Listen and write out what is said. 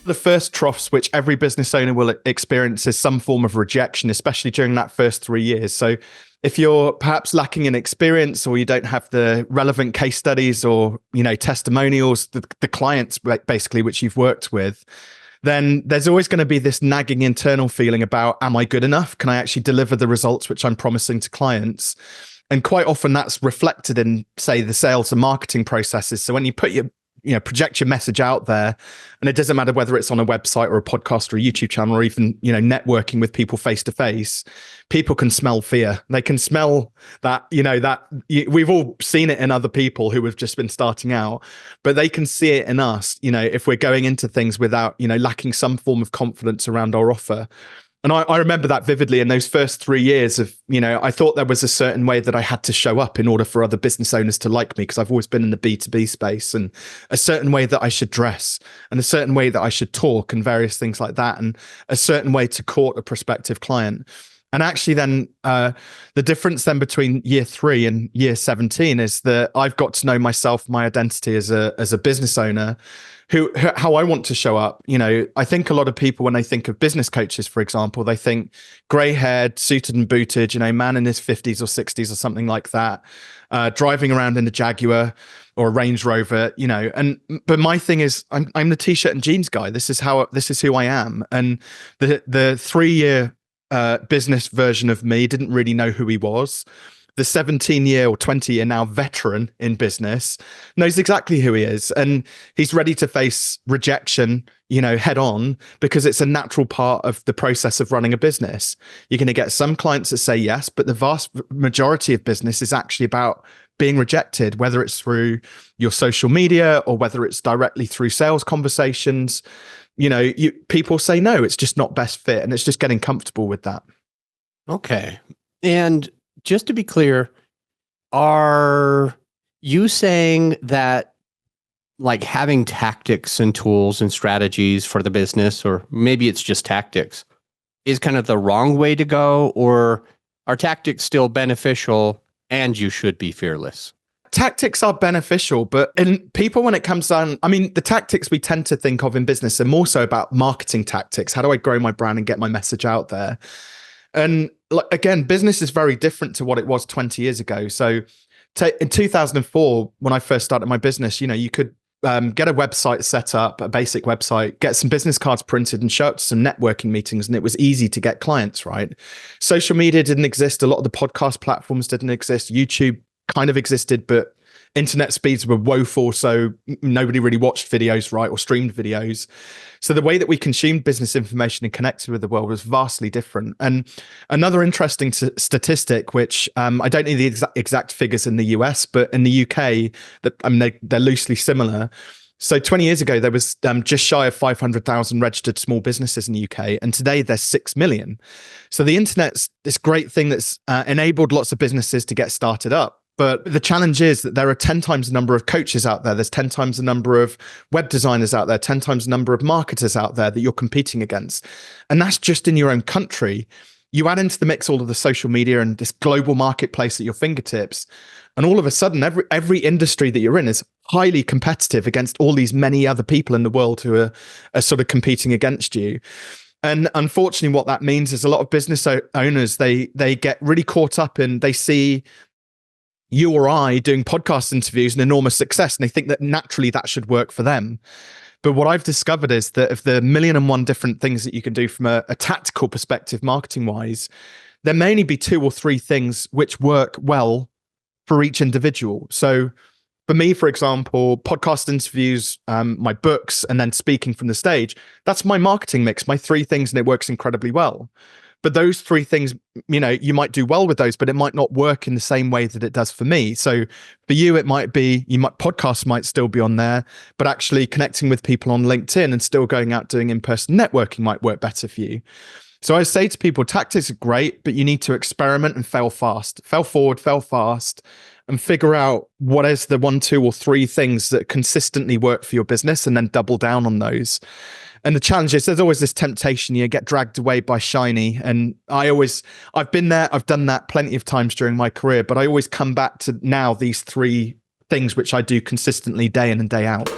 The first troughs which every business owner will experience is some form of rejection, especially during that first 3 years. So if you're perhaps lacking in experience, or you don't have the relevant case studies or, testimonials, the clients basically which you've worked with, then there's always going to be this nagging internal feeling about, am I good enough? Can I actually deliver the results which I'm promising to clients? And quite often that's reflected in, say, the sales and marketing processes. So when you put project your message out there, and it doesn't matter whether it's on a website or a podcast or a YouTube channel, or even, networking with people face to face, people can smell fear. They can smell that, we've all seen it in other people who have just been starting out, but they can see it in us, if we're going into things without, lacking some form of confidence around our offer. And I remember that vividly in those first 3 years of, I thought there was a certain way that I had to show up in order for other business owners to like me, because I've always been in the B2B space, and a certain way that I should dress, and a certain way that I should talk, and various things like that, and a certain way to court a prospective client. And actually then the difference then between year 3 and year 17 is that I've got to know myself, my identity as a business owner, how I want to show up. I think a lot of people, when they think of business coaches, for example, they think grey-haired, suited and booted, man in his 50s or 60s or something like that, driving around in a Jaguar or a Range Rover, but my thing is I'm the t-shirt and jeans guy. This is who I am. And the 3-year business version of me didn't really know who he was. The 17-year or 20-year now veteran in business knows exactly who he is, and he's ready to face rejection, head on, because it's a natural part of the process of running a business. You're going to get some clients that say yes, but the vast majority of business is actually about being rejected, whether it's through your social media or whether it's directly through sales conversations. People say no, it's just not best fit, and it's just getting comfortable with that. Okay. And just to be clear, are you saying that like having tactics and tools and strategies for the business, or maybe it's just tactics, is kind of the wrong way to go, or are tactics still beneficial and you should be fearless? Tactics are beneficial, but in people, when it comes down, the tactics we tend to think of in business are more so about marketing tactics. How do I grow my brand and get my message out there? And again, business is very different to what it was 20 years ago. So in 2004, when I first started my business, you could get a website set up, a basic website, get some business cards printed and show up to some networking meetings, and it was easy to get clients, right? Social media didn't exist. A lot of the podcast platforms didn't exist. YouTube kind of existed, but internet speeds were woeful, so nobody really watched videos, right, or streamed videos. So the way that we consumed business information and connected with the world was vastly different. And another interesting statistic, which I don't know the exact figures in the US, but in the UK, they're loosely similar. So 20 years ago, there was just shy of 500,000 registered small businesses in the UK, and today there's 6 million. So the internet's this great thing that's enabled lots of businesses to get started up. But the challenge is that there are 10 times the number of coaches out there. There's 10 times the number of web designers out there, 10 times the number of marketers out there that you're competing against. And that's just in your own country. You add into the mix all of the social media and this global marketplace at your fingertips, and all of a sudden, every industry that you're in is highly competitive against all these many other people in the world who are sort of competing against you. And unfortunately, what that means is a lot of business owners, they get really caught up in, they see you or I doing podcast interviews and enormous success, and they think that naturally that should work for them. But what I've discovered is that of the 1,000,001 different things that you can do from a tactical perspective, marketing wise, there may only be 2 or 3 things which work well for each individual. So for me, for example, podcast interviews, my books, and then speaking from the stage, that's my marketing mix, my 3 things, and it works incredibly well. But those 3 things, you might do well with those, but it might not work in the same way that it does for me. So for you, it might be, podcasts might still be on there, but actually connecting with people on LinkedIn and still going out doing in-person networking might work better for you. So I say to people, tactics are great, but you need to experiment and fail fast. Fail forward, fail fast, and figure out what is the 1, 2, or 3 things that consistently work for your business, and then double down on those. And the challenge is there's always this temptation, you get dragged away by shiny. And I've been there, I've done that plenty of times during my career, but I always come back to now these three things which I do consistently day in and day out.